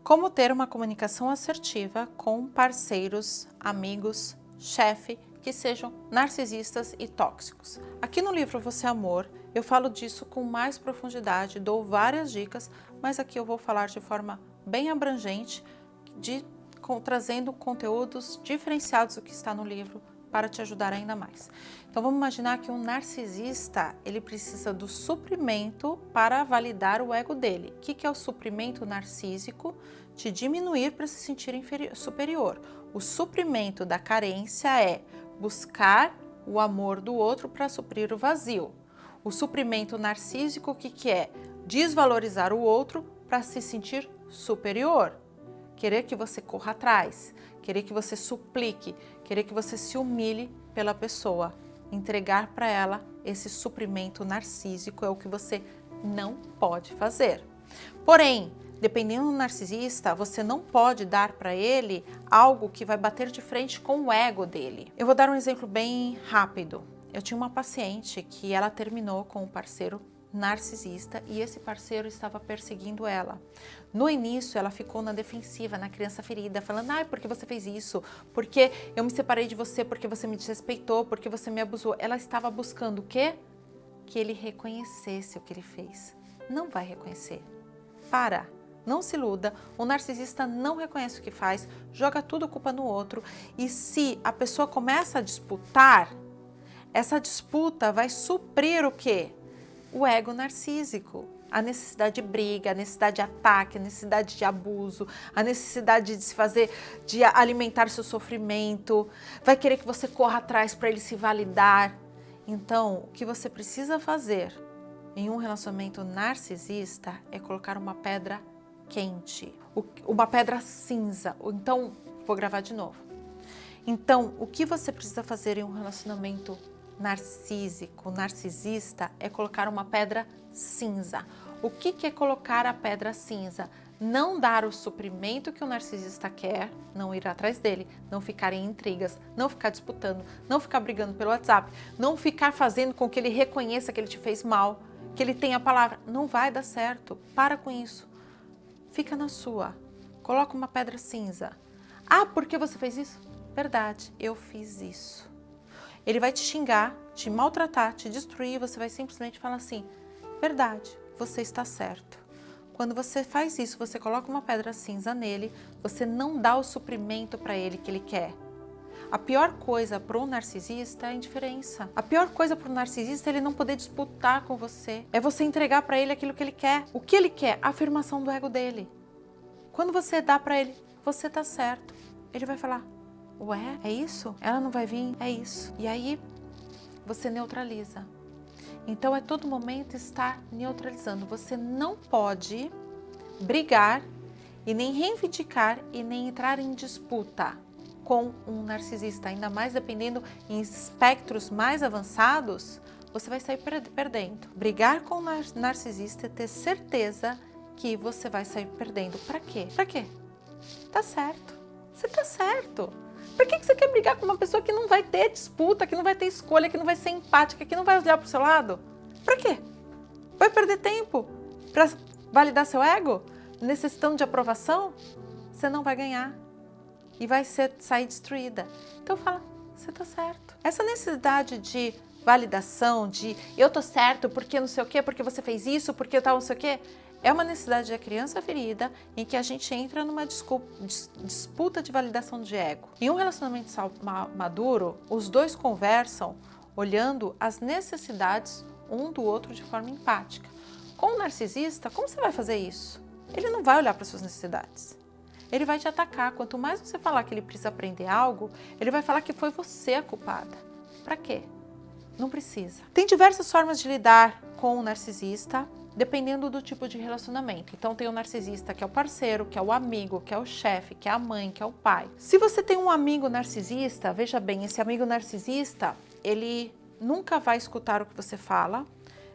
Como ter uma comunicação assertiva com parceiros, amigos, chefe, que sejam narcisistas e tóxicos. Aqui no livro Você é Amor, eu falo disso com mais profundidade, dou várias dicas, mas aqui eu vou falar de forma bem abrangente, trazendo conteúdos diferenciados do que está no livro para te ajudar ainda mais. Então vamos imaginar que um narcisista, ele precisa do suprimento para validar o ego dele. O que é o suprimento narcísico? Te diminuir para se sentir superior. O suprimento da carência é buscar o amor do outro para suprir o vazio. O suprimento narcísico, o que é? Desvalorizar o outro para se sentir superior. Querer que você corra atrás, querer que você suplique, querer que você se humilhe pela pessoa. Entregar para ela esse suprimento narcísico é o que você não pode fazer. Porém, dependendo do narcisista, você não pode dar para ele algo que vai bater de frente com o ego dele. Eu vou dar um exemplo bem rápido. Eu tinha uma paciente que ela terminou com um parceiro narcisista e esse parceiro estava perseguindo ela. No início, ela ficou na defensiva, na criança ferida, falando: ai, por que você fez isso? Porque eu me separei de você, porque você me desrespeitou, porque você me abusou. Ela estava buscando o quê? Que ele reconhecesse o que ele fez. Não vai reconhecer. Para. Não se iluda, o narcisista não reconhece o que faz, joga tudo a culpa no outro e se a pessoa começa a disputar, essa disputa vai suprir o quê? O ego narcísico, a necessidade de briga, a necessidade de ataque, a necessidade de abuso, a necessidade de se fazer, de alimentar seu sofrimento, vai querer que você corra atrás para ele se validar. Então, o que você precisa fazer em um relacionamento narcisista é colocar uma pedra quente, uma pedra cinza. Então, vou gravar de novo. Então, o que você precisa fazer em um relacionamento narcísico, narcisista, é colocar uma pedra cinza. O que é colocar a pedra cinza? Não dar o suprimento que o narcisista quer, não ir atrás dele, não ficar em intrigas, não ficar disputando, não ficar brigando pelo WhatsApp, não ficar fazendo com que ele reconheça que ele te fez mal, que ele tenha a palavra. Não vai dar certo. Para com isso. Fica na sua. Coloca uma pedra cinza. Ah, por que você fez isso? Verdade, eu fiz isso. Ele vai te xingar, te maltratar, te destruir, você vai simplesmente falar assim: verdade, você está certo. Quando você faz isso, você coloca uma pedra cinza nele, você não dá o suprimento para ele que ele quer. A pior coisa para um narcisista é a indiferença. A pior coisa para o narcisista é ele não poder disputar com você. É você entregar para ele aquilo que ele quer. O que ele quer? A afirmação do ego dele. Quando você dá para ele, você está certo, ele vai falar: ué, é isso? Ela não vai vir? É isso. E aí, você neutraliza. Então, é todo momento estar neutralizando. Você não pode brigar e nem reivindicar e nem entrar em disputa com um narcisista. Ainda mais dependendo em espectros mais avançados, você vai sair perdendo. Brigar com um narcisista é ter certeza que você vai sair perdendo. Pra quê? Pra quê? Tá certo. Você tá certo. Por que você quer brigar com uma pessoa que não vai ter disputa, que não vai ter escolha, que não vai ser empática, que não vai olhar pro seu lado? Pra quê? Vai perder tempo para validar seu ego? Necessitando de aprovação? Você não vai ganhar e vai sair destruída. Então fala: você tá certo. Essa necessidade de validação, de eu tô certo porque não sei o quê, porque você fez isso, porque tal não sei o quê, é uma necessidade da criança ferida em que a gente entra numa disputa de validação de ego. Em um relacionamento maduro, os dois conversam olhando as necessidades um do outro de forma empática. Com o narcisista, como você vai fazer isso? Ele não vai olhar para suas necessidades. Ele vai te atacar. Quanto mais você falar que ele precisa aprender algo, ele vai falar que foi você a culpada. Para quê? Não precisa. Tem diversas formas de lidar com o narcisista, dependendo do tipo de relacionamento. Então tem o narcisista que é o parceiro, que é o amigo, que é o chefe, que é a mãe, que é o pai. Se você tem um amigo narcisista, veja bem, esse amigo narcisista, ele nunca vai escutar o que você fala,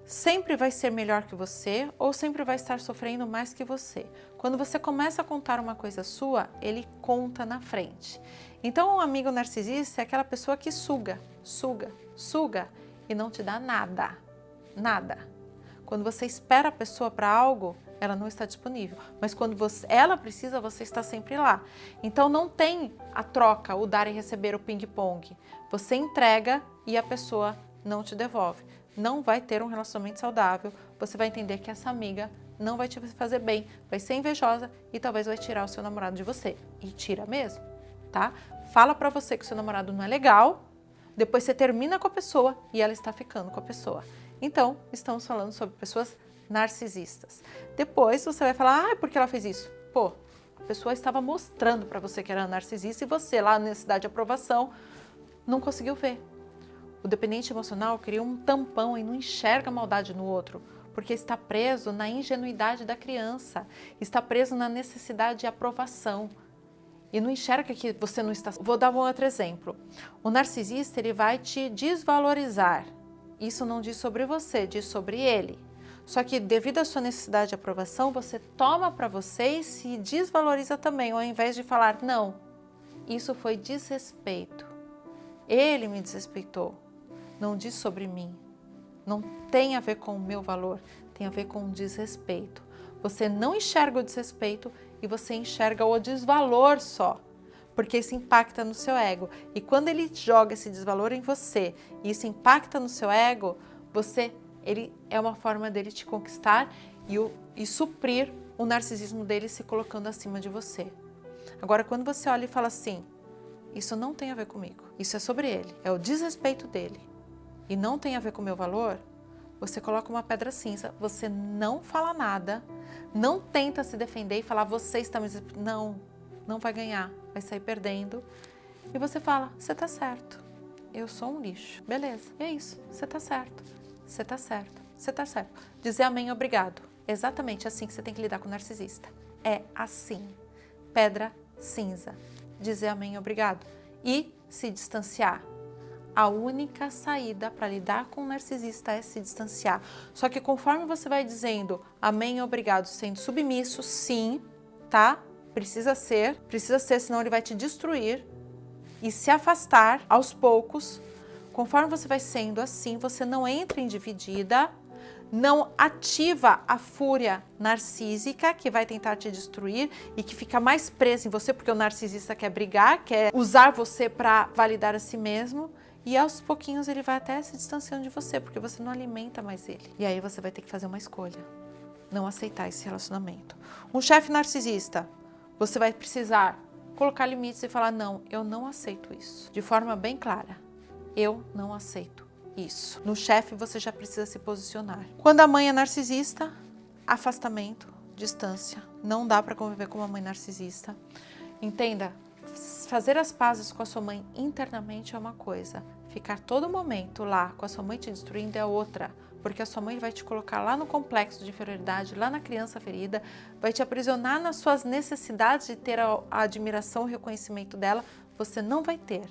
sempre vai ser melhor que você ou sempre vai estar sofrendo mais que você. Quando você começa a contar uma coisa sua, ele conta na frente. Então um amigo narcisista é aquela pessoa que suga, suga, suga e não te dá nada, nada. Quando você espera a pessoa para algo, ela não está disponível. Mas quando ela precisa, você está sempre lá. Então não tem a troca, o dar e receber, o ping-pong. Você entrega e a pessoa não te devolve. Não vai ter um relacionamento saudável. Você vai entender que essa amiga não vai te fazer bem, vai ser invejosa e talvez vai tirar o seu namorado de você. E tira mesmo, tá? Fala pra você que o seu namorado não é legal, depois você termina com a pessoa e ela está ficando com a pessoa. Então, estamos falando sobre pessoas narcisistas. Depois você vai falar, por que ela fez isso? Pô, a pessoa estava mostrando para você que era narcisista e você lá na necessidade de aprovação não conseguiu ver. O dependente emocional cria um tampão e não enxerga a maldade no outro, porque está preso na ingenuidade da criança, está preso na necessidade de aprovação e não enxerga que você não está... Vou dar um outro exemplo. O narcisista, ele vai te desvalorizar. Isso não diz sobre você, diz sobre ele. Só que devido à sua necessidade de aprovação, você toma para você e se desvaloriza também, ao invés de falar, não, isso foi desrespeito. Ele me desrespeitou. Não diz sobre mim. Não tem a ver com o meu valor, tem a ver com o desrespeito. Você não enxerga o desrespeito e você enxerga o desvalor só, porque isso impacta no seu ego. E quando ele joga esse desvalor em você e isso impacta no seu ego, ele é uma forma dele te conquistar e suprir o narcisismo dele se colocando acima de você. Agora, quando você olha e fala assim, isso não tem a ver comigo, isso é sobre ele, é o desrespeito dele e não tem a ver com o meu valor, você coloca uma pedra cinza, você não fala nada, não tenta se defender e falar, você está me... Não vai ganhar, vai sair perdendo. E você fala, você tá certo, eu sou um lixo, beleza, é isso, você tá certo, você tá certo, você tá certo. Dizer amém, obrigado, exatamente assim que você tem que lidar com o narcisista. É assim, pedra cinza, dizer amém, obrigado e se distanciar. A única saída para lidar com o narcisista é se distanciar. Só que conforme você vai dizendo amém, obrigado, sendo submisso, sim, tá? Precisa ser, senão ele vai te destruir e se afastar aos poucos. Conforme você vai sendo assim, você não entra em dividida, não ativa a fúria narcísica que vai tentar te destruir e que fica mais presa em você, porque o narcisista quer brigar, quer usar você para validar a si mesmo. E aos pouquinhos ele vai até se distanciando de você, porque você não alimenta mais ele. E aí você vai ter que fazer uma escolha, não aceitar esse relacionamento. Um chefe narcisista, você vai precisar colocar limites e falar, não, eu não aceito isso. De forma bem clara, eu não aceito isso. No chefe você já precisa se posicionar. Quando a mãe é narcisista, afastamento, distância. Não dá para conviver com uma mãe narcisista. Entenda, fazer as pazes com a sua mãe internamente é uma coisa. Ficar todo momento lá com a sua mãe te destruindo é outra. Porque a sua mãe vai te colocar lá no complexo de inferioridade, lá na criança ferida, vai te aprisionar nas suas necessidades de ter a admiração e o reconhecimento dela. Você não vai ter.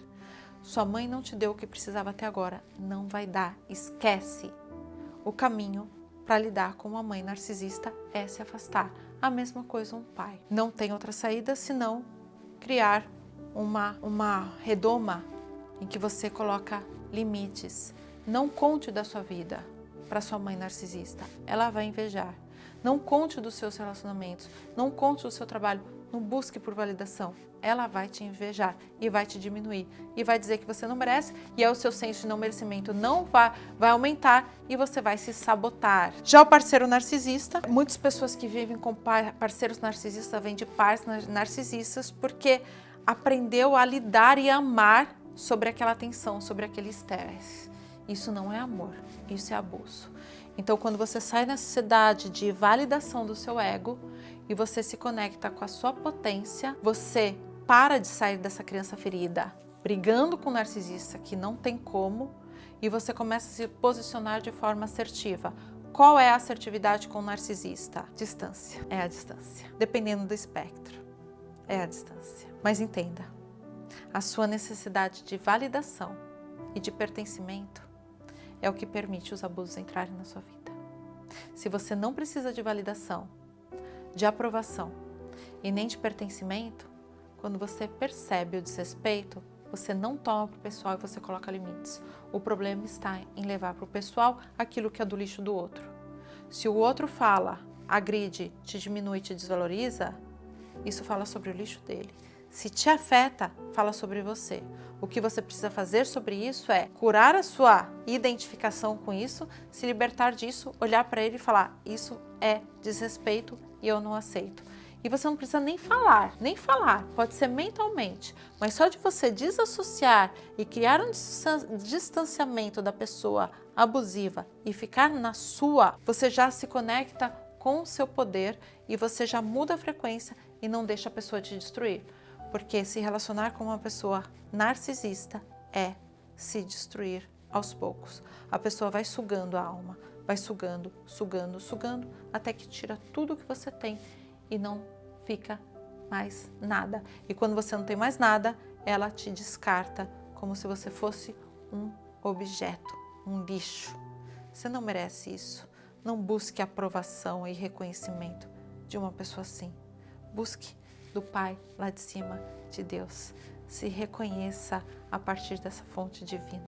Sua mãe não te deu o que precisava até agora. Não vai dar. Esquece. O caminho para lidar com uma mãe narcisista é se afastar. A mesma coisa um pai. Não tem outra saída senão criar uma redoma em que você coloca limites. Não conte da sua vida para sua mãe narcisista. Ela vai invejar. Não conte dos seus relacionamentos. Não conte do seu trabalho. Não busque por validação. Ela vai te invejar e vai te diminuir. E vai dizer que você não merece. E aí o seu senso de não merecimento não vai aumentar e você vai se sabotar. Já o parceiro narcisista, muitas pessoas que vivem com parceiros narcisistas vêm de pais narcisistas porque aprendeu a lidar e amar sobre aquela tensão, sobre aquele estresse. Isso não é amor, isso é abuso. Então, quando você sai da necessidade de validação do seu ego e você se conecta com a sua potência, você para de sair dessa criança ferida, brigando com o narcisista que não tem como, e você começa a se posicionar de forma assertiva. Qual é a assertividade com o narcisista? Distância. É a distância. Dependendo do espectro, é a distância. Mas entenda, a sua necessidade de validação e de pertencimento é o que permite os abusos entrarem na sua vida. Se você não precisa de validação, de aprovação e nem de pertencimento, quando você percebe o desrespeito, você não toma para o pessoal e você coloca limites. O problema está em levar para o pessoal aquilo que é do lixo do outro. Se o outro fala agride, te diminui, te desvaloriza, isso fala sobre o lixo dele. Se te afeta, fala sobre você. O que você precisa fazer sobre isso é curar a sua identificação com isso, se libertar disso, olhar para ele e falar: isso é desrespeito e eu não aceito. E você não precisa nem falar, pode ser mentalmente, mas só de você desassociar e criar um distanciamento da pessoa abusiva e ficar na sua, você já se conecta com o seu poder e você já muda a frequência e não deixa a pessoa te destruir. Porque se relacionar com uma pessoa narcisista é se destruir aos poucos. A pessoa vai sugando a alma, vai sugando, até que tira tudo que você tem e não fica mais nada. E quando você não tem mais nada, ela te descarta como se você fosse um objeto, um lixo. Você não merece isso. Não busque aprovação e reconhecimento de uma pessoa assim. Busque do Pai lá de cima, de Deus. Se reconheça a partir dessa fonte divina.